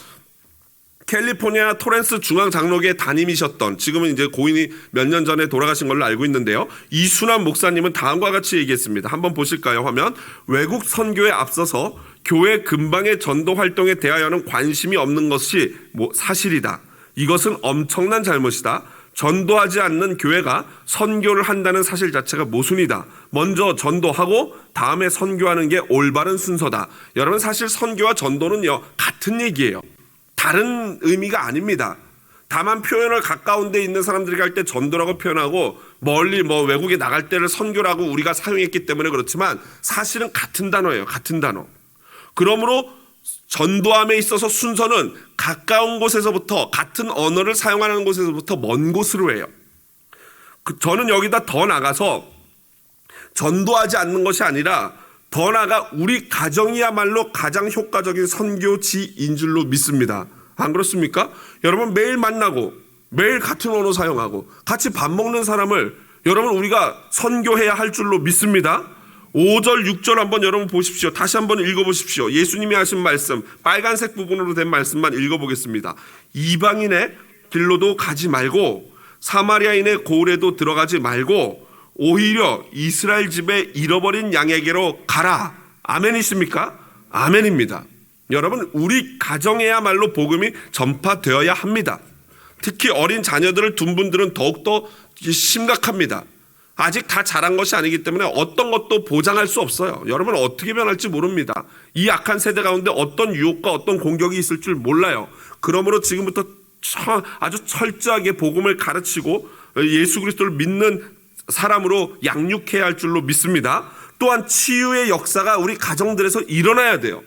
캘리포니아 토렌스 중앙장로교회 담임이셨던, 지금은 이제 고인이 몇 년 전에 돌아가신 걸로 알고 있는데요, 이순환 목사님은 다음과 같이 얘기했습니다. 한번 보실까요? 화면. 외국 선교에 앞서서 교회 근방의 전도 활동에 대하여는 관심이 없는 것이 사실이다. 이것은 엄청난 잘못이다. 전도하지 않는 교회가 선교를 한다는 사실 자체가 모순이다. 먼저 전도하고 다음에 선교하는 게 올바른 순서다. 여러분, 사실 선교와 전도는요 같은 얘기예요. 다른 의미가 아닙니다. 다만 표현을 가까운 데 있는 사람들이 갈 때 전도라고 표현하고, 멀리 외국에 나갈 때를 선교라고 우리가 사용했기 때문에 그렇지만 사실은 같은 단어예요. 같은 단어. 그러므로 전도함에 있어서 순서는 가까운 곳에서부터, 같은 언어를 사용하는 곳에서부터 먼 곳으로 해요. 저는 여기다 더 나가서 전도하지 않는 것이 아니라 더 나아가 우리 가정이야말로 가장 효과적인 선교지인 줄로 믿습니다. 안 그렇습니까? 여러분, 매일 만나고 매일 같은 언어 사용하고 같이 밥 먹는 사람을 여러분 우리가 선교해야 할 줄로 믿습니다. 5절 6절 한번 여러분 보십시오. 다시 한번 읽어보십시오. 예수님이 하신 말씀, 빨간색 부분으로 된 말씀만 읽어보겠습니다. 이방인의 길로도 가지 말고 사마리아인의 고을에도 들어가지 말고 오히려 이스라엘 집에 잃어버린 양에게로 가라. 아멘이십니까? 아멘입니다. 여러분, 우리 가정에야말로 복음이 전파되어야 합니다. 특히 어린 자녀들을 둔 분들은 더욱더 심각합니다. 아직 다 자란 것이 아니기 때문에 어떤 것도 보장할 수 없어요. 여러분, 어떻게 변할지 모릅니다. 이 악한 세대 가운데 어떤 유혹과 어떤 공격이 있을 줄 몰라요. 그러므로 지금부터 아주 철저하게 복음을 가르치고 예수 그리스도를 믿는 사람으로 양육해야 할 줄로 믿습니다. 또한 치유의 역사가 우리 가정들에서 일어나야 돼요.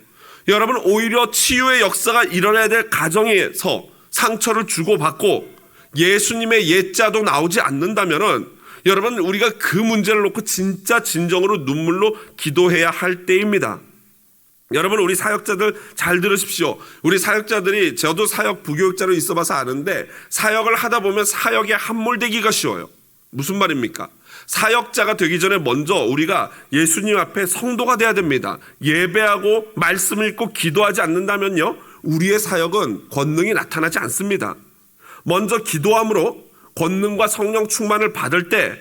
여러분, 오히려 치유의 역사가 일어나야 될 가정에서 상처를 주고받고 예수님의 예자도 나오지 않는다면은 여러분, 우리가 그 문제를 놓고 진짜 진정으로 눈물로 기도해야 할 때입니다. 여러분, 우리 사역자들 잘 들으십시오. 우리 사역자들이, 저도 사역 부교육자로 있어봐서 아는데 사역을 하다 보면 사역에 함몰되기가 쉬워요. 무슨 말입니까? 사역자가 되기 전에 먼저 우리가 예수님 앞에 성도가 돼야 됩니다. 예배하고 말씀 읽고 기도하지 않는다면요, 우리의 사역은 권능이 나타나지 않습니다. 먼저 기도함으로 권능과 성령 충만을 받을 때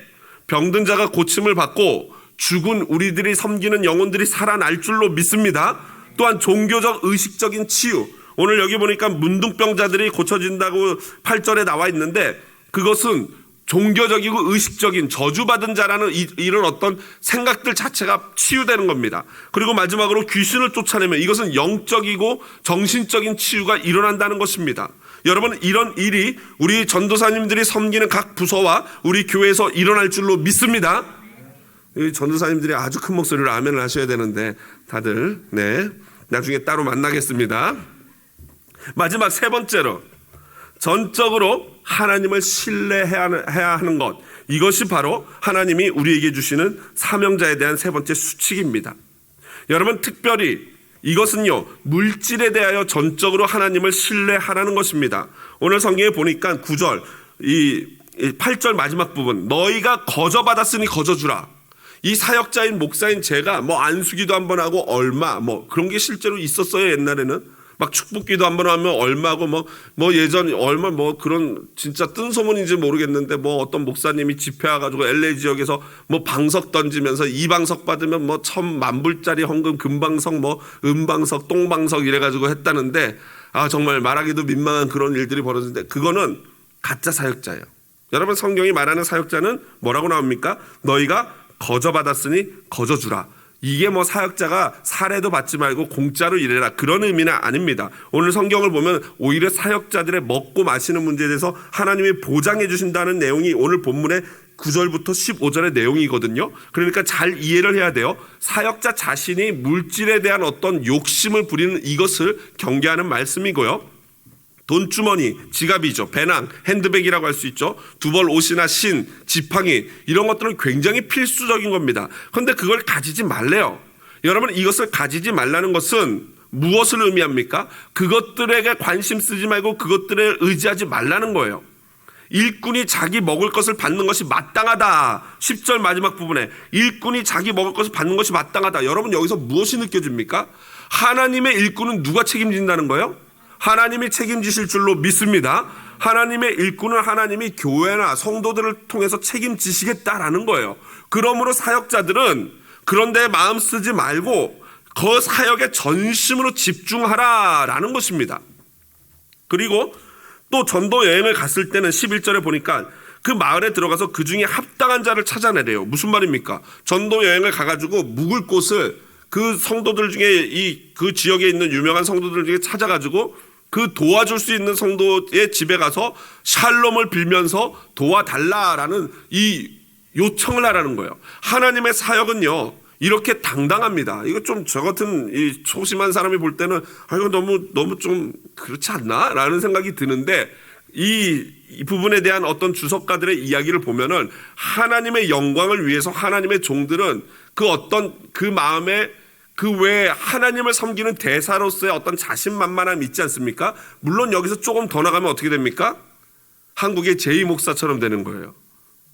병든 자가 고침을 받고 죽은 우리들이 섬기는 영혼들이 살아날 줄로 믿습니다. 또한 종교적 의식적인 치유, 오늘 여기 보니까 문둥병자들이 고쳐진다고 8절에 나와 있는데, 그것은 종교적이고 의식적인 저주받은 자라는 이런 어떤 생각들 자체가 치유되는 겁니다. 그리고 마지막으로 귀신을 쫓아내면 이것은 영적이고 정신적인 치유가 일어난다는 것입니다. 여러분, 이런 일이 우리 전도사님들이 섬기는 각 부서와 우리 교회에서 일어날 줄로 믿습니다. 이 전도사님들이 아주 큰 목소리로 아멘을 하셔야 되는데 다들 나중에 따로 만나겠습니다. 마지막 세 번째로 전적으로 하나님을 신뢰해야 하는 것, 이것이 바로 하나님이 우리에게 주시는 사명자에 대한 세 번째 수칙입니다. 여러분, 특별히 이것은요, 물질에 대하여 전적으로 하나님을 신뢰하라는 것입니다. 오늘 성경에 보니까 9절, 이 8절 마지막 부분, 너희가 거저받았으니 거저주라. 이 사역자인 목사인 제가 안수기도 한번 하고 얼마 그런 게 실제로 있었어요. 옛날에는 막 축복기도 한번 하면 얼마고 예전 얼마 그런 진짜 뜬 소문인지 모르겠는데 어떤 목사님이 집회 와가지고 LA 지역에서 방석 던지면서 이 방석 받으면 1,000,000불짜리 헌금, 금방석 은방석, 똥방석 이래가지고 했다는데 정말 말하기도 민망한 그런 일들이 벌어지는데 그거는 가짜 사역자예요. 여러분, 성경이 말하는 사역자는 뭐라고 나옵니까? 너희가 거저받았으니 거저주라. 이게 사역자가 사례도 받지 말고 공짜로 일해라, 그런 의미는 아닙니다. 오늘 성경을 보면 오히려 사역자들의 먹고 마시는 문제에 대해서 하나님이 보장해 주신다는 내용이 오늘 본문의 9절부터 15절의 내용이거든요. 그러니까 잘 이해를 해야 돼요. 사역자 자신이 물질에 대한 어떤 욕심을 부리는 이것을 경계하는 말씀이고요. 돈주머니, 지갑이죠. 배낭, 핸드백이라고 할 수 있죠. 두벌 옷이나 신, 지팡이, 이런 것들은 굉장히 필수적인 겁니다. 그런데 그걸 가지지 말래요. 여러분, 이것을 가지지 말라는 것은 무엇을 의미합니까? 그것들에게 관심 쓰지 말고 그것들에 의지하지 말라는 거예요. 일꾼이 자기 먹을 것을 받는 것이 마땅하다. 10절 마지막 부분에 일꾼이 자기 먹을 것을 받는 것이 마땅하다. 여러분, 여기서 무엇이 느껴집니까? 하나님의 일꾼은 누가 책임진다는 거예요? 하나님이 책임지실 줄로 믿습니다. 하나님의 일꾼은 하나님이 교회나 성도들을 통해서 책임지시겠다라는 거예요. 그러므로 사역자들은 그런 데 마음 쓰지 말고 그 사역에 전심으로 집중하라라는 것입니다. 그리고 또 전도 여행을 갔을 때는 11절에 보니까 그 마을에 들어가서 그 중에 합당한 자를 찾아내래요. 무슨 말입니까? 전도 여행을 가가지고 묵을 곳을 그 성도들 중에 그 지역에 있는 유명한 성도들 중에 찾아가지고 그 도와줄 수 있는 성도의 집에 가서 샬롬을 빌면서 도와달라라는 이 요청을 하라는 거예요. 하나님의 사역은요, 이렇게 당당합니다. 이거 좀 저 같은 이 소심한 사람이 볼 때는 이거 너무 좀 그렇지 않나? 라는 생각이 드는데 이 부분에 대한 어떤 주석가들의 이야기를 보면은 하나님의 영광을 위해서 하나님의 종들은 그 마음에 그 외에 하나님을 섬기는 대사로서의 어떤 자신만만함이 있지 않습니까? 물론 여기서 조금 더 나가면 어떻게 됩니까? 한국의 제이 목사처럼 되는 거예요.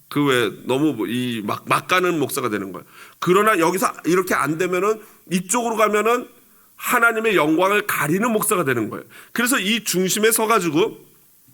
그 외에 너무 막 가는 목사가 되는 거예요. 그러나 여기서 이렇게 안 되면은 이쪽으로 가면은 하나님의 영광을 가리는 목사가 되는 거예요. 그래서 이 중심에 서가지고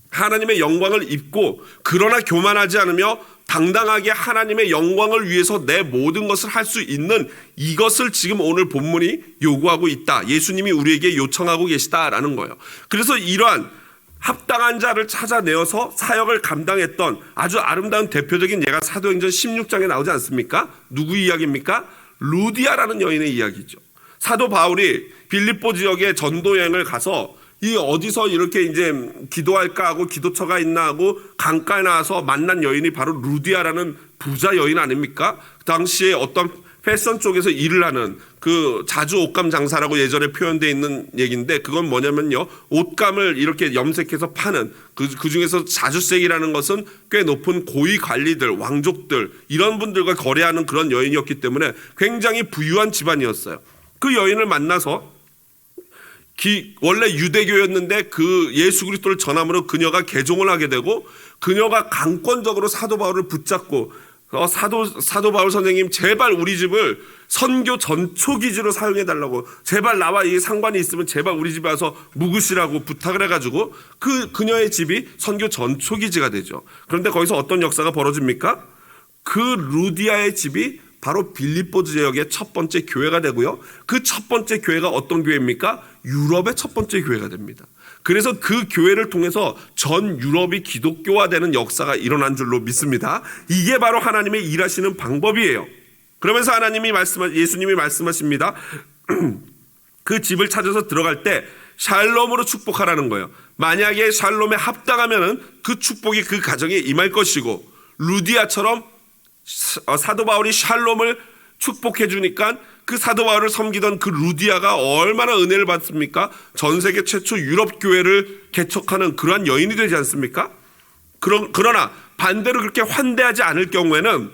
하나님의 영광을 입고 그러나 교만하지 않으며 당당하게 하나님의 영광을 위해서 내 모든 것을 할 수 있는 이것을 지금 오늘 본문이 요구하고 있다. 예수님이 우리에게 요청하고 계시다라는 거예요. 그래서 이러한 합당한 자를 찾아내어서 사역을 감당했던 아주 아름다운 대표적인 예가 사도행전 16장에 나오지 않습니까? 누구 이야기입니까? 루디아라는 여인의 이야기죠. 사도 바울이 빌립보 지역에 전도 여행을 가서 이 어디서 이렇게 이제 기도할까 하고 기도처가 있나 하고 강가에 나와서 만난 여인이 바로 루디아라는 부자 여인 아닙니까? 그 당시에 어떤 패션 쪽에서 일을 하는 그 자주 옷감 장사라고 예전에 표현되어 있는 얘기인데 그건 뭐냐면요, 옷감을 이렇게 염색해서 파는 그 중에서 자주색이라는 것은 꽤 높은 고위 관리들, 왕족들 이런 분들과 거래하는 그런 여인이었기 때문에 굉장히 부유한 집안이었어요. 그 여인을 만나서 원래 유대교였는데 그 예수 그리스도를 전함으로 그녀가 개종을 하게 되고 그녀가 강권적으로 사도 바울을 붙잡고 사도 바울 선생님 제발 우리 집을 선교 전초기지로 사용해 달라고, 제발 나와 이 상관이 있으면 제발 우리 집에 와서 묵으시라고 부탁을 해가지고 그녀의 집이 선교 전초기지가 되죠. 그런데 거기서 어떤 역사가 벌어집니까? 그 루디아의 집이 바로 빌립보 지역의 첫 번째 교회가 되고요. 그 첫 번째 교회가 어떤 교회입니까? 유럽의 첫 번째 교회가 됩니다. 그래서 그 교회를 통해서 전 유럽이 기독교화되는 역사가 일어난 줄로 믿습니다. 이게 바로 하나님의 일하시는 방법이에요. 그러면서 예수님이 말씀하십니다. 그 집을 찾아서 들어갈 때 샬롬으로 축복하라는 거예요. 만약에 샬롬에 합당하면은 그 축복이 그 가정에 임할 것이고 루디아처럼 사도 바울이 샬롬을 축복해 주니까 그 사도 바울을 섬기던 그 루디아가 얼마나 은혜를 받습니까? 전 세계 최초 유럽 교회를 개척하는 그러한 여인이 되지 않습니까? 그러나 반대로 그렇게 환대하지 않을 경우에는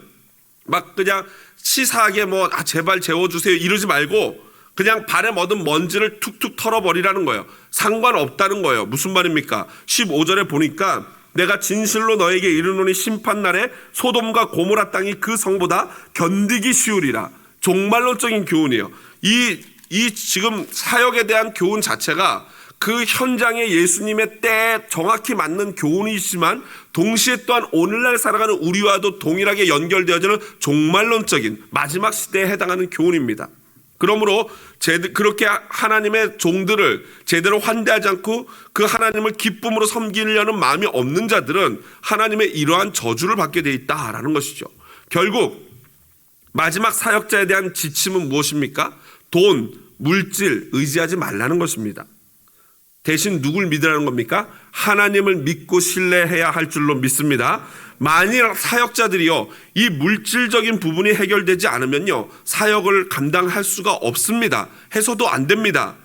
막 그냥 치사하게 제발 재워주세요 이러지 말고 그냥 발에 묻은 먼지를 툭툭 털어버리라는 거예요. 상관없다는 거예요. 무슨 말입니까? 15절에 보니까 내가 진실로 너에게 이르노니 심판날에 소돔과 고모라 땅이 그 성보다 견디기 쉬우리라. 종말론적인 교훈이에요. 이 지금 사역에 대한 교훈 자체가 그 현장에 예수님의 때에 정확히 맞는 교훈이지만 동시에 또한 오늘날 살아가는 우리와도 동일하게 연결되어지는 종말론적인 마지막 시대에 해당하는 교훈입니다. 그러므로 그렇게 하나님의 종들을 제대로 환대하지 않고 그 하나님을 기쁨으로 섬기려는 마음이 없는 자들은 하나님의 이러한 저주를 받게 돼 있다라는 것이죠. 결국 마지막 사역자에 대한 지침은 무엇입니까? 돈, 물질 의지하지 말라는 것입니다. 대신 누굴 믿으라는 겁니까? 하나님을 믿고 신뢰해야 할 줄로 믿습니다. 만일 사역자들이요, 이 물질적인 부분이 해결되지 않으면요, 사역을 감당할 수가 없습니다. 해서도 안 됩니다.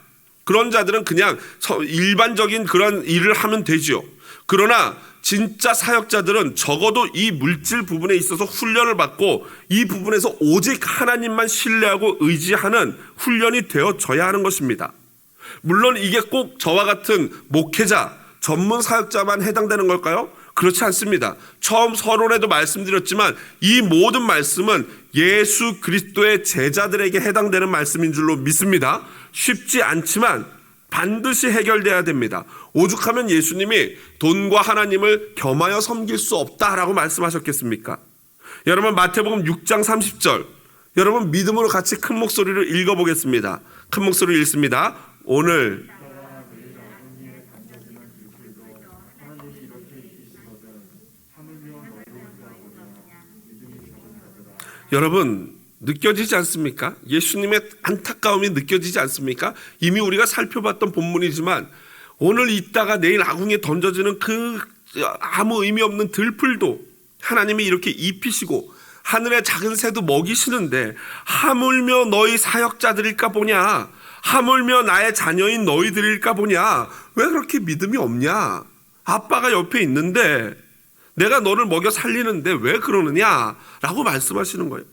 그런 자들은 그냥 일반적인 그런 일을 하면 되지요. 그러나 진짜 사역자들은 적어도 이 물질 부분에 있어서 훈련을 받고 이 부분에서 오직 하나님만 신뢰하고 의지하는 훈련이 되어져야 하는 것입니다. 물론 이게 꼭 저와 같은 목회자, 전문 사역자만 해당되는 걸까요? 그렇지 않습니다. 처음 서론에도 말씀드렸지만 이 모든 말씀은 예수 그리스도의 제자들에게 해당되는 말씀인 줄로 믿습니다. 쉽지 않지만 반드시 해결돼야 됩니다. 오죽하면 예수님이 돈과 하나님을 겸하여 섬길 수 없다라고 말씀하셨겠습니까? 여러분 마태복음 6장 30절 여러분 믿음으로 같이 큰 목소리로 읽어보겠습니다. 큰 목소리로 읽습니다. 오늘 여러분 느껴지지 않습니까? 예수님의 안타까움이 느껴지지 않습니까? 이미 우리가 살펴봤던 본문이지만 오늘 있다가 내일 아궁이에 던져지는 그 아무 의미 없는 들풀도 하나님이 이렇게 입히시고 하늘의 작은 새도 먹이시는데 하물며 너희 사역자들일까 보냐, 하물며 나의 자녀인 너희들일까 보냐, 왜 그렇게 믿음이 없냐? 아빠가 옆에 있는데 내가 너를 먹여 살리는데 왜 그러느냐? 라고 말씀하시는 거예요.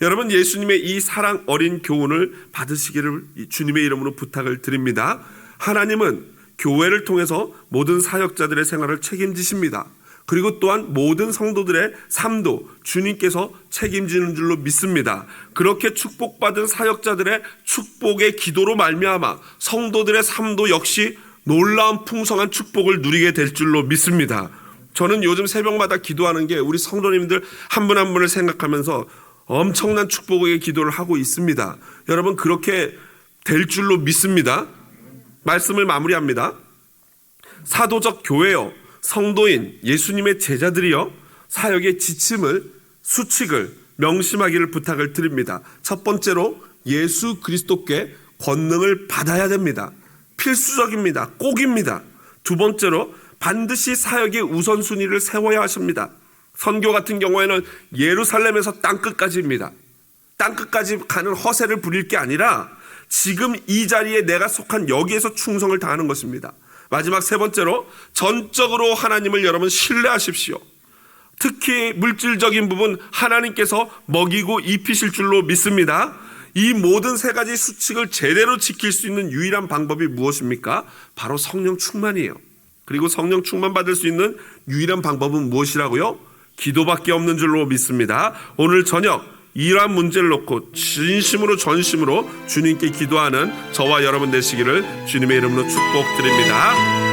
여러분 예수님의 이 사랑 어린 교훈을 받으시기를 주님의 이름으로 부탁을 드립니다. 하나님은 교회를 통해서 모든 사역자들의 생활을 책임지십니다. 그리고 또한 모든 성도들의 삶도 주님께서 책임지는 줄로 믿습니다. 그렇게 축복받은 사역자들의 축복의 기도로 말미암아 성도들의 삶도 역시 놀라운 풍성한 축복을 누리게 될 줄로 믿습니다. 저는 요즘 새벽마다 기도하는 게 우리 성도님들 한 분 한 분을 생각하면서 엄청난 축복의 기도를 하고 있습니다. 여러분 그렇게 될 줄로 믿습니다. 말씀을 마무리합니다. 사도적 교회요, 성도인 예수님의 제자들이요, 사역의 지침을 수칙을 명심하기를 부탁을 드립니다. 첫 번째로 예수 그리스도께 권능을 받아야 됩니다. 필수적입니다. 꼭입니다. 두 번째로 반드시 사역의 우선순위를 세워야 하십니다. 선교 같은 경우에는 예루살렘에서 땅끝까지입니다. 땅끝까지 가는 허세를 부릴 게 아니라 지금 이 자리에 내가 속한 여기에서 충성을 다하는 것입니다. 마지막 세 번째로 전적으로 하나님을 여러분 신뢰하십시오. 특히 물질적인 부분 하나님께서 먹이고 입히실 줄로 믿습니다. 이 모든 세 가지 수칙을 제대로 지킬 수 있는 유일한 방법이 무엇입니까? 바로 성령 충만이에요. 그리고 성령 충만 받을 수 있는 유일한 방법은 무엇이라고요? 기도밖에 없는 줄로 믿습니다. 오늘 저녁 이러한 문제를 놓고 진심으로 전심으로 주님께 기도하는 저와 여러분 되시기를 주님의 이름으로 축복드립니다.